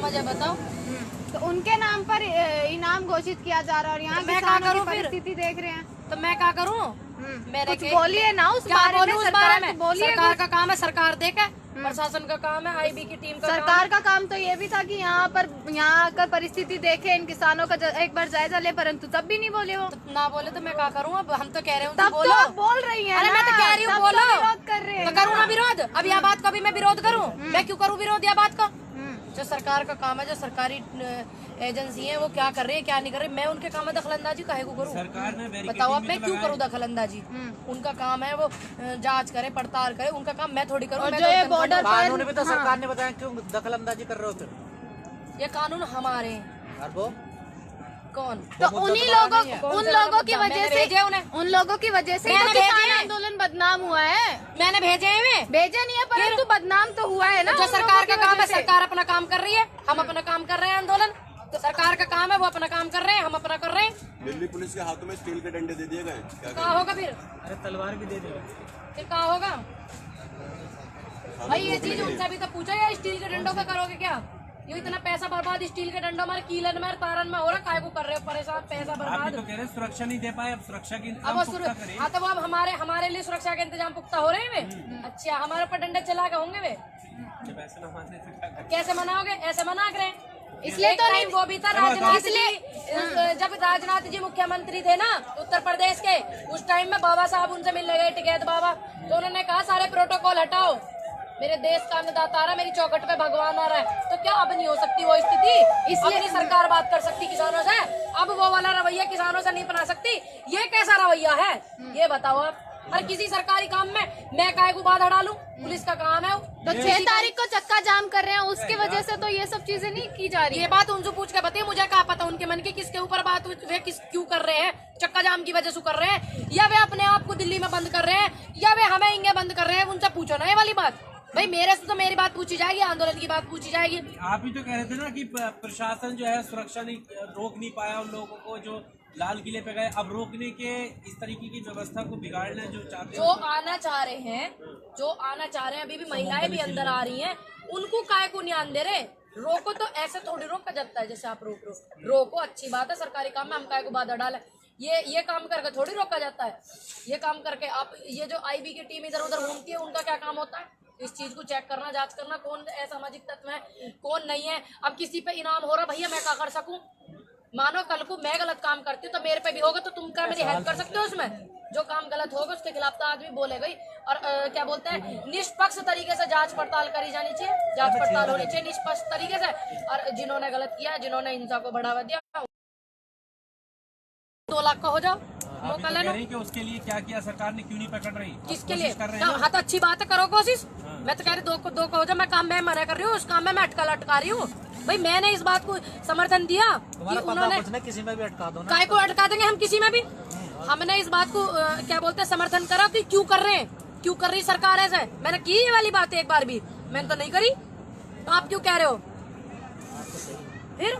मुझे बताओ। तो उनके नाम पर इनाम घोषित किया जा रहा है और यहाँ किसानों की परिस्थिति देख रहे हैं, तो मैं क्या करूँ? मेरे कुछ बोलिए ना उस बारे में। सरकार का काम है, सरकार देखे, प्रशासन का काम है, आईबी की टीम का सरकार का काम तो ये भी था कि यहाँ आकर परिस्थिति देखे, इन किसानों का एक बार जायजा ले, परंतु तब भी नहीं बोले वो। तो ना बोले तो मैं क्या करूँ? अब हम तो कह रहे हूँ तब बोलो। तो बोल रही है। अरे मैं तो कह रही हूँ बोलो, विरोध कर रहे हैं तो करूँ ना विरोध। अब यह बात कभी मैं विरोध करूँ? मैं क्यों करूँ विरोध यह बात का? जो सरकार का काम है, जो सरकारी एजेंसी है, वो क्या कर रही है क्या नहीं कर रही, मैं उनके काम में दखलंदाजी काहे को करूँ? सरकार ने बताओ अब मैं क्यों करूँ दखलंदाजी? उनका काम है वो जांच करे, पड़ताल करे, उनका काम मैं थोड़ी करूँ। जो ये बॉर्डर कानून भी तो सरकार ने बताया, क्यों दखलंदाजी कर रहे हो फिर? ये कानून हमारे हैं। और वो कौन? तो उन लोगों की वजह से, उन लोगों की वजह से मैंने तो भेजे किसान हैं। आंदोलन बदनाम हुआ है। मैंने भेजे हैं वे। भेजा नहीं है, परंतु बदनाम तो हुआ है ना। जो सरकार का काम है, सरकार अपना काम कर रही है, हम अपना काम कर रहे हैं। आंदोलन तो सरकार का काम है, वो अपना काम कर रहे हैं, हम अपना कर रहे हैं। दिल्ली पुलिस के हाथों में स्टील के डंडे दे दिए गए, क्या कहाँ होगा फिर? अरे तलवार भी दे दे। फिर कहाँ होगा भाई? ये चीज उनसे भी तो पूछो, या स्टील के डंडों का करोगे क्या? ये इतना पैसा बर्बाद स्टील के डंडों में, कीलन में, तारन में हो रहा, काय को कर रहे हो परेशान? पैसा बर्बाद। तो कह रहे सुरक्षा नहीं दे पाए, अब सुरक्षा की अब वो हाँ, तो वो अब हमारे लिए सुरक्षा के इंतजाम पुख्ता हो रहे हैं वे। अच्छा, हमारे ऊपर डंडे चला के होंगे वे? कैसे मनाओगे? ऐसे मना रहे। इसलिए तो नहीं, वो भी था राजनाथ जी, जब राजनाथ जी मुख्यमंत्री थे ना उत्तर प्रदेश के, उस टाइम में बाबा साहब उनसे मिलने गए, टिकैत बाबा, तो उन्होंने कहा सारे प्रोटोकॉल हटाओ, मेरे देश का अन्नदाता आ रहा है, मेरी चौखट पे भगवान आ रहा है। तो क्या अब नहीं हो सकती वो स्थिति? इसलिए नहीं सरकार बात कर सकती किसानों से? अब वो वाला रवैया किसानों से नहीं बना सकती। ये कैसा रवैया है ये बताओ आप? हर किसी सरकारी काम में मैं काय को बाधा डालूं? पुलिस का काम है। तो 6 तारीख को चक्का जाम कर रहे हैं, उसकी वजह से तो ये सब चीजें नहीं की जा रही। ये बात उनसे पूछ के बताइए, मुझे क्या पता उनके मन की किसके ऊपर बात, वे किस क्यों कर रहे हैं, चक्का जाम की वजह से कर रहे हैं, या वे अपने आप को दिल्ली में बंद कर रहे हैं, या वे हमें इंगे बंद कर रहे हैं? उनसे पूछो ना ये वाली बात। भाई मेरे से तो मेरी बात पूछी जाएगी, आंदोलन की बात पूछी जाएगी। आप ही तो कह रहे थे ना कि प्रशासन जो है सुरक्षा नहीं रोक नहीं पाया उन लोगों को जो लाल किले पे गए। अब रोकने के इस तरीके की व्यवस्था को बिगाड़ना जो चाहते हैं, जो आना चाह रहे हैं, अभी भी महिलाएं भी अंदर आ रही हैं, उनको काय को नहीं आने दे रहे? रोको तो ऐसे थोड़ी रोका जाता है जैसे आप रोको अच्छी बात है, सरकारी काम में हम काय को बाधा डाले, ये काम करके थोड़ी रोका जाता है। ये काम करके आप, ये जो आईबी की टीम इधर उधर घूमती है, उनका क्या काम होता है? इस चीज को चेक करना, जांच करना, कौन असामाजिक तत्व है, कौन नहीं है। अब किसी पे इनाम हो रहा, भैया मैं क्या कर सकूं? मानो कल को मैं गलत काम करती हूँ तो मेरे पे भी होगा, तो तुम क्या मेरी हेल्प कर सकते हो उसमें? जो काम गलत होगा उसके खिलाफ तो आदमी बोलेगा ही। और क्या बोलते हैं, निष्पक्ष तरीके से जांच पड़ताल करी जानी चाहिए, जांच पड़ताल होनी चाहिए निष्पक्ष तरीके से। और जिन्होंने गलत किया, जिन्होंने हिंसा को बढ़ावा दिया, 2 लाख का हो जाओ, मौका ले लो। कि उसके लिए क्या किया सरकार ने, क्यों नहीं पकड़ रही? किसके लिए? हाँ तो अच्छी बात है, करो कोशिश। मैं तो कह रही 2 का हो जाए, मैं काम में मना कर रही हूँ, उस काम में मैं अटका रही हूँ। भाई मैंने इस बात को समर्थन दिया कि उन्होंने किसी में भी अटका दो ना। काय को अटका देंगे हम किसी में भी? हमने इस बात को क्या बोलते हैं समर्थन करा कि क्यों कर रहे हैं, क्यों कर रही सरकार ऐसे? मैंने की ये वाली बात एक बार भी? मैंने तो नहीं करी, तो आप क्यों कह रहे हो? फिर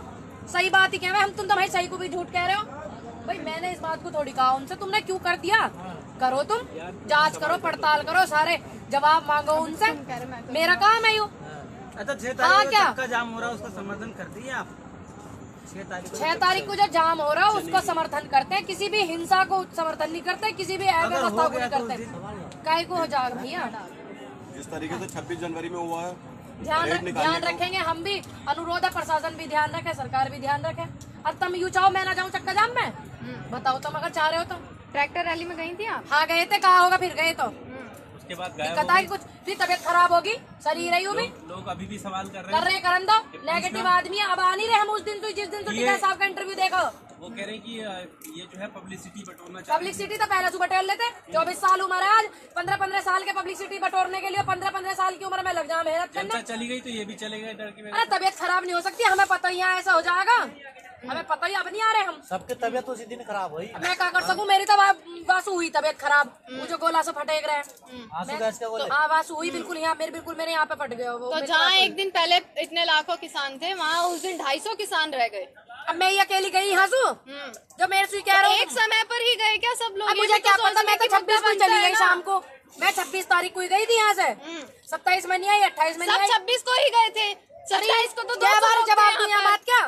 सही बात ही कह रहे हैं हम, तुम तो भाई सही को भी झूठ कह रहे हो। भाई मैंने इस बात को थोड़ी कहा उनसे, तुमने क्यों कर दिया? करो तुम, जांच करो, पड़ताल करो, सारे जवाब मांगो उनसे, मेरा काम है यो। अच्छा 6 तारीख को चक्का जाम हो रहा है, उसका समर्थन करती है आप? 6 तारीख को जो जाम हो रहा है उसको समर्थन करते हैं, किसी भी हिंसा को समर्थन नहीं करते, किसी भी अव्यवस्था को नहीं करते। काय को हो जाएगा भैया? जिस तरीके से 26 जनवरी में हुआ है, ध्यान रखेंगे हम भी, अनुरोध है प्रशासन भी ध्यान रखे, सरकार भी ध्यान रखे। अब तुम यूँ चाहो मैं ना जाऊँ चक्का जाम में? बताओ तुम अगर चाह रहे हो तो। ट्रैक्टर रैली में गई थी आप? हाँ गए थे, कहाँ होगा फिर गए तो? उसके बाद दिक्कत आई कुछ, फिर तबीयत खराब होगी, शरीर रही भी लोग अभी भी सवाल कर रहे हैं, करन दो। नेगेटिव आदमी अब आ नहीं रहे हम उस दिन, तो जिस दिन तो टीका साहब का इंटरव्यू देखो, वो कह रहे हैं कि ये जो है पब्लिसिटी बटोरना चाहिए। पब्लिसिटी तो पहले से बटोर लेते। 24 साल उम्र है आज, 15-15 साल के पब्लिसिटी बटोरने के लिए 15-15 साल की उम्र में लग जाए मेहनत करने। चली गई तो ये भी चलेगा डर की। अरे तबीयत खराब नहीं हो सकती, हमें पता ही है ऐसा हो जाएगा, हमें पता ही, अब नहीं आ रहे हम। सबकी तबीयत उसी दिन खराब हुई। मैं क्या कर सकूं? मेरी तो वासु हुई तबीयत खराब, मुझे गोला से फटेक रहे। हाँ वासु हुई बिल्कुल, यहाँ मेरे यहाँ पे फट गए वो। तो जहाँ एक दिन पहले इतने लाखों किसान थे, वहाँ उस दिन 250 किसान रह गए। अब मैं ये अकेली गई यहाँ से, जो मेरे से कह रहा हूँ। एक समय पर ही गए क्या सब लोग? अब मुझे क्या पता, मैं तो 26 को चली गई शाम को, मैं 26 तारीख को ही गई थी यहाँ से, 27 में नहीं आई, 28 में नहीं आई। 26 को ही गए थे, चलिए इसको तो क्या बार जवाब यहाँ दिया पर। बात क्या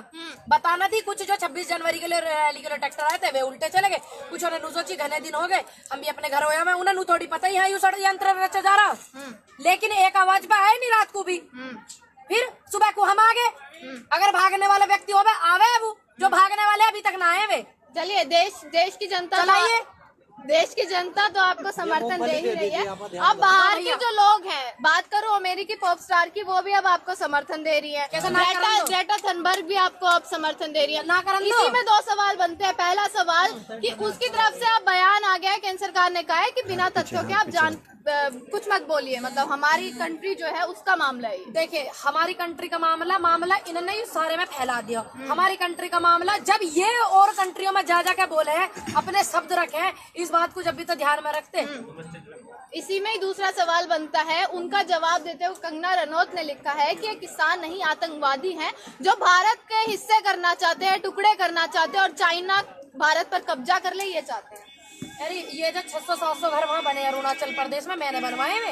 बताना थी। कुछ जो 26 जनवरी के लिए रैली के लिए ट्रैक्टर आए थे वे उल्टे चले गए। कुछ उन्हें सोची घने दिन हो गए हम भी अपने घर होया में उन्हें थोड़ी पता ही है यू षड्यंत्र रचा जा रहा। लेकिन एक आवाज पे आए नहीं रात को भी। फिर सुबह को हम आ गए। अगर भागने वाले व्यक्ति हो आवे वो जो भागने वाले अभी तक ना आए वे। चलिए देश की जनता चलाइए। देश की जनता तो आपको समर्थन दे ही रही है। अब बाहर के जो लोग हैं, बात करो अमेरिकी पॉप स्टार की, वो भी अब आपको समर्थन दे रही है। ग्रेटा थनबर्ग भी आपको अब समर्थन दे रही है। ना करन दो। इसी में दो सवाल बनते हैं। पहला सवाल कि उसकी तरफ से अब बयान आ गया है, केंद्र सरकार ने कहा है कि बिना तथ्यों के आप कुछ मत बोलिए। मतलब हमारी कंट्री जो है उसका मामला है। देखिए हमारी कंट्री का मामला इन्होंने ही सारे में फैला दिया। हमारी कंट्री का मामला जब ये और कंट्रियों में जा के बोले हैं अपने शब्द रखे हैं इस बात को जब भी तो ध्यान में रखते हैं। इसी में ही दूसरा सवाल बनता है। उनका जवाब देते हुए कंगना रनौत ने लिखा है कि ये किसान नहीं आतंकवादी हैं जो भारत के हिस्से करना चाहते हैं, टुकड़े करना चाहते हैं और चाइना भारत पर कब्जा कर ले ये चाहते हैं। अरे ये जो 600-700 घर वहाँ बने अरुणाचल प्रदेश में मैंने बनवाए वे।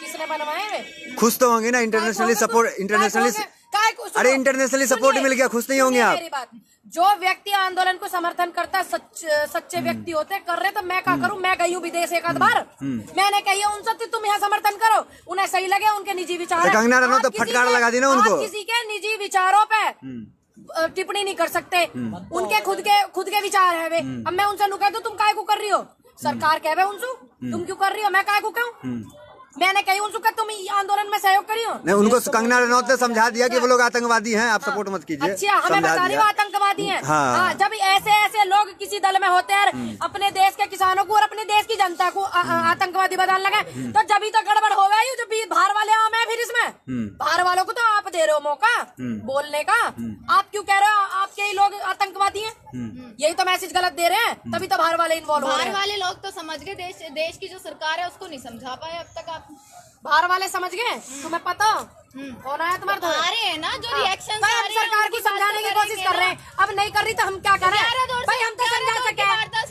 किसने बनवाए वे? खुश तो होंगे ना इंटरनेशनली सपोर्ट अरे इंटरनेशनली सपोर्ट मिल गया, खुश नहीं होंगे आप? मेरी बात जो व्यक्ति आंदोलन को समर्थन करता है सच्चे व्यक्ति होते कर रहे तो मैं क्या करूं? मैं गई हूँ विदेश एक आध बार मैंने कही है उनसे तुम यहाँ समर्थन करो उन्हें सही लगे उनके निजी विचार है। कंगना रनौत तो फटकार लगा दी ना उनको। आप किसी के निजी विचारों पे टिप्पणी नहीं कर सकते। उनके खुद के विचार है वे। अब मैं उनसे कह दूं तुम काय को कर रही हो? सरकार कहे उनसे तुम क्यों कर रही हो? मैं काय को कहूँ? मैंने कही उनसे तुम आंदोलन में सहयोग करियो। नहीं उनको कंगना रनौत ने समझा दिया कि वो लोग आतंकवादी हैं, आप सपोर्ट मत कीजिए। अच्छा हमें बता रही वो आतंकवादी हैं। हाँ, जब ऐसे लोग किसी दल में होते हैं अपने देश के किसानों को और अपने देश की जनता को आतंकवादी बताने लगे तो जब तो गड़बड़ हो गई। जब बाहर वाले आम है फिर इसमें बाहर वालों को तो आप दे रहे हो मौका बोलने का। आप क्यों कह रहे हो आपके ही लोग आतंकवादी हैं? यही तो मैसेज गलत दे रहे हैं तभी तो बाहर वाले इन्वॉल्व हो रहे हैं। बाहर वाले लोग तो समझ गए, देश की जो सरकार है उसको नहीं समझा पाए अब तक। आप बाहर वाले समझ गए? तुम्हें पता कौन आया तुम्हारे आ रहे हैं ना जो रिएक्शन हम सरकार को समझाने की कोशिश कर रहे हैं। अब नहीं कर रही तो हम क्या करें भाई?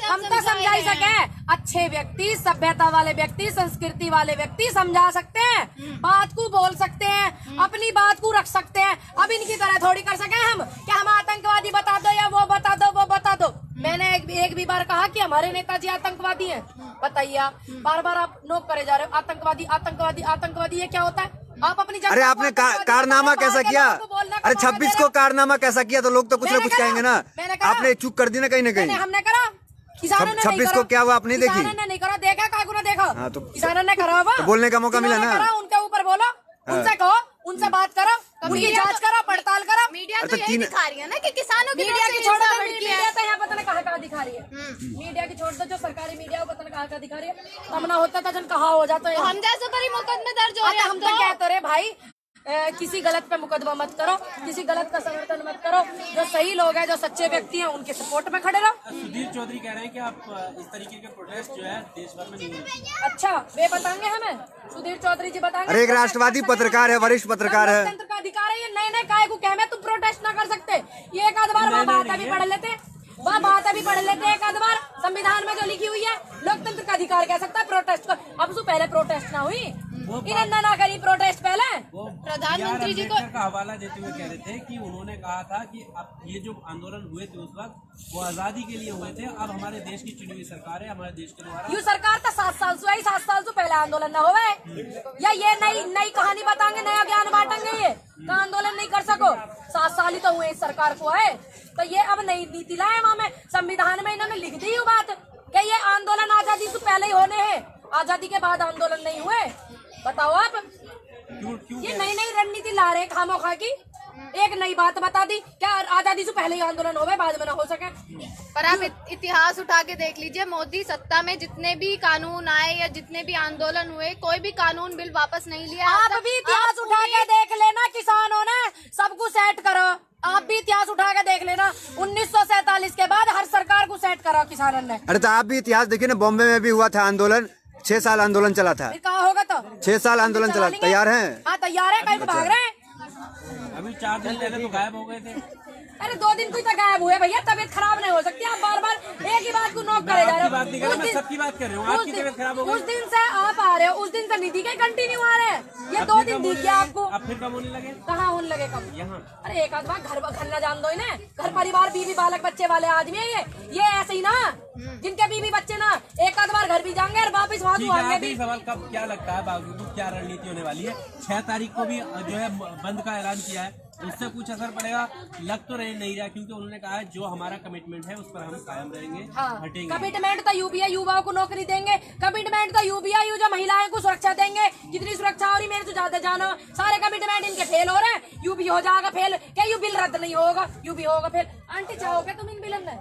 हम तो समझा ही सके। अच्छे व्यक्ति सभ्यता वाले व्यक्ति संस्कृति वाले व्यक्ति समझा सकते हैं, बात को बोल सकते हैं, अपनी बात को रख सकते हैं। अब इनकी तरह थोड़ी कर सके हम कि हम आतंकवादी बता दो या वो बता दो वो बता दो। मैंने एक भी बार कहा कि हमारे नेताजी आतंकवादी हैं? बताइए आप बार बार आप नोक करे जा रहे हो आतंकवादी आतंकवादी आतंकवादी। ये क्या होता है? आप अपनी अरे आपने कारनामा कैसा किया? अरे 26 को कारनामा कैसा किया तो लोग तो कुछ ना कुछ कहेंगे ना। आपने चूक कर दी ना कहीं ना कहीं। हमने करा किसानों ने 26 को क्या हुआ आपने देखी? किसानों ने नहीं करा देखा काकू ने देखा। हाँ, तो किसानों ने करा हुआ तो बोलने का मौका मिला ना। उनके ऊपर बोलो उनसे कहो उनसे बात करो उनकी जांच करो पड़ताल करो। मीडिया तो यही दिखा रही है ना कि किसानों की मीडिया की छोड़ दो। मीडिया तो यहाँ पता नहीं कहाँ दिखा रही है। मीडिया की छोड़ दो जो सरकारी मीडिया पता नहीं कहाँ दिखा रही है। तब ना होता था जन कहाँ हो जाता है। हम जैसे पर ही मुकदमे दर्ज हो रहे हैं। हम तो कहते रहे भाई किसी गलत पे मुकदमा मत करो, किसी गलत का समर्थन मत करो। जो सही लोग हैं जो सच्चे व्यक्ति हैं उनके सपोर्ट में खड़े रहो। सुधीर चौधरी कह रहे हैं कि आप इस तरीके के प्रोटेस्ट जो है देश भर में नहीं होंगे। अच्छा वे बताएंगे हमें? सुधीर चौधरी जी बताएंगे? अरे एक राष्ट्रवादी पत्रकार है, वरिष्ठ पत्रकार है। लोकतंत्र का अधिकार है ये। नए काय को कह तुम प्रोटेस्ट ना कर सकते? ये एक आध बार बात अभी पढ़ लेते एक आध बार संविधान में जो लिखी हुई है लोकतंत्र का अधिकार कह सकता है प्रोटेस्ट को। अब जो पहले प्रोटेस्ट ना हुई इन्हें ना करी प्रोटेस्ट पहले। प्रधानमंत्री जी को का हवाला देते हुए कह रहे थे कि उन्होंने कहा था कि अब ये जो आंदोलन हुए थे उस वक्त वो आजादी के लिए हुए थे। अब हमारे देश की चुनी हुई सरकार है, हमारे देश के द्वारा यू सरकार तो 7 साल से आई। 7 साल से पहले आंदोलन न होवे या ये नई कहानी बताएंगे नया ज्ञान बांटेंगे ये का आंदोलन नहीं कर सको। 7 साल ही तो हुए इस सरकार को है तो ये अब नई नीति लाए। वहाँ में संविधान में इन्होंने लिख दी बात कि ये आंदोलन आजादी से पहले ही होने हैं, आजादी के बाद आंदोलन नहीं हुए। बताओ आप ये नई रणनीति ला रहे खामोखा की। एक नई बात बता दी क्या आजादी से पहले ही आंदोलन हो गए बाद में ना हो सके। पर आप इतिहास उठा के देख लीजिए, मोदी सत्ता में जितने भी कानून आए या जितने भी आंदोलन हुए कोई भी कानून बिल वापस नहीं लिया। आप भी इतिहास उठा के देख लेना, किसानों ने सब कुछ सेट करो। आप भी इतिहास उठा के देख लेना 1947 के बाद हर सरकार को सेट करा किसानों ने। अरे तो आप भी इतिहास देखिए ना, बॉम्बे में भी हुआ था आंदोलन, 6 साल आंदोलन चला था। फिर कहाँ होगा तो 6 साल आंदोलन चला। तैयार हैं? हाँ तैयार है। कहीं को भाग रहे हैं? अभी 4 दिन पहले तो गायब हो गए थे। अरे 2 दिन कोई तो गायब हुए भैया, तबीयत खराब नहीं हो सकती। आप बार बार एक ही बात को नोक करे जा आपकी बात नहीं कर रहे रहा, मैं सबकी बात कर रहा हूँ। आपकी तबीयत खराब हो गई, उस दिन से आप आ रहे हो, उस दिन से निधि के कंटिन्यू आ रहे हैं। ये 2 दिन दिख गया आपको। अब फिर कब होने लगे? कहाँ होने लगे कब? यहाँ। अरे एक आध बार घर न जान दो इन्हें। घर परिवार बीवी बालक बच्चे वाले आदमी है ये ऐसे ही ना, जिनके बीवी बच्चे ना एक आध बार घर भी जाएंगे और वापिस वहाँ ठीक है, आएंगे आखिरी भी। सवाल, कब क्या लगता है बाबू को क्या रणनीति होने वाली है? 6 तारीख को भी जो है बंद का ऐलान किया है, इससे कुछ असर पड़ेगा? लग तो नहीं रहा, क्योंकि उन्होंने कहा है जो हमारा कमिटमेंट है उस पर हम कायम रहेंगे, हटेंगे। कमिटमेंट तो यूपीआई युवाओं को नौकरी देंगे, कमिटमेंट तो यूपीआई जो महिलाएं को सुरक्षा देंगे। कितनी सुरक्षा हो रही मेरे तो ज्यादा जानो, सारे कमिटमेंट इनके फेल हो रहे हैं। यूपी हो जाएगा फेल, क्या यू बिल रद्द नहीं होगा? यूपी होगा फेल। आंटी चाहोगे तुम इन बिलन में?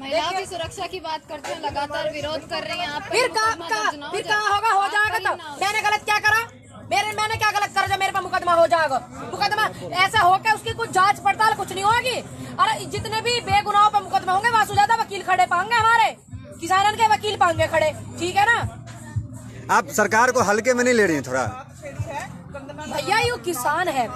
महिलाओं की सुरक्षा की बात करते हैं, लगातार विरोध कर रही हैं आप। फिर कहाँ होगा? हो जाएगा तो मैंने गलत क्या करा? मैंने क्या गलत करा जो मेरे पर मुकदमा हो जाएगा? मुकदमा ऐसा हो के उसकी कुछ जांच पड़ताल कुछ नहीं होगी। अरे जितने भी बेगुनाहों पर मुकदमा होंगे वहाँ ज्यादा वकील खड़े पाएंगे, हमारे किसानों के वकील पाएंगे खड़े, ठीक है ना? आप सरकार को हल्के में नहीं ले रही हैं थोड़ा? भैया ये किसान है,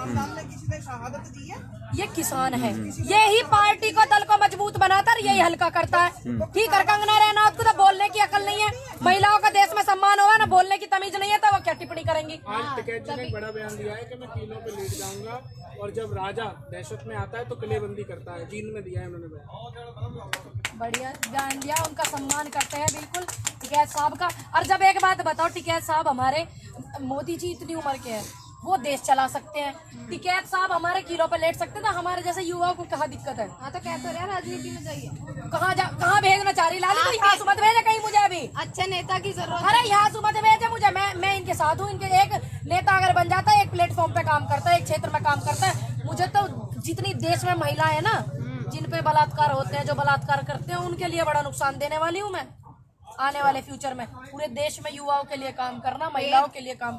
ये किसान है, यही पार्टी को दल को मजबूत बनाता है, यही हल्का करता है। ठीक है, कंगना रनौत को तो बोलने की अकल नहीं है, महिलाओं का देश में सम्मान होगा ना, बोलने की तमीज नहीं है, तो वो क्या टिप्पणी करेंगी? आज टिकैत जी ने एक बड़ा बयान दिया है कि मैं किलों पे लेट जाऊंगा, और जब राजा दहशत में आता है तो किलेबंदी करता है। जींद में दिया है उन्होंने बयान। बढ़िया बयान दिया, उनका सम्मान करते हैं बिल्कुल टिकैत साहब का। और जब एक बात बताओ, टिकैत साहब हमारे मोदी जी इतनी उम्र के हैं, वो देश चला सकते हैं, टिकैत साहब हमारे किलो पर लेट सकते थे, हमारे जैसे युवाओं को कहाँ दिक्कत है? हाँ तो कहते रहे राजनीति में जाइए। कहाँ भेजना चाह रही लाली? तो यहाँ से मत भेजे कहीं मुझे अभी। अच्छे नेता की जरूरत अरे यहाँ से मत भेजे मुझे, मैं इनके साथ हूँ। इनके एक नेता अगर बन जाता है, एक प्लेटफॉर्म पे काम करता है, एक क्षेत्र में काम करता है, मुझे तो जितनी देश में महिलाएं ना जिन पे बलात्कार होते हैं, जो बलात्कार करते हैं, उनके लिए बड़ा नुकसान देने वाली हूँ मैं आने वाले फ्यूचर में। पूरे देश में युवाओं के लिए काम करना, महिलाओं के लिए काम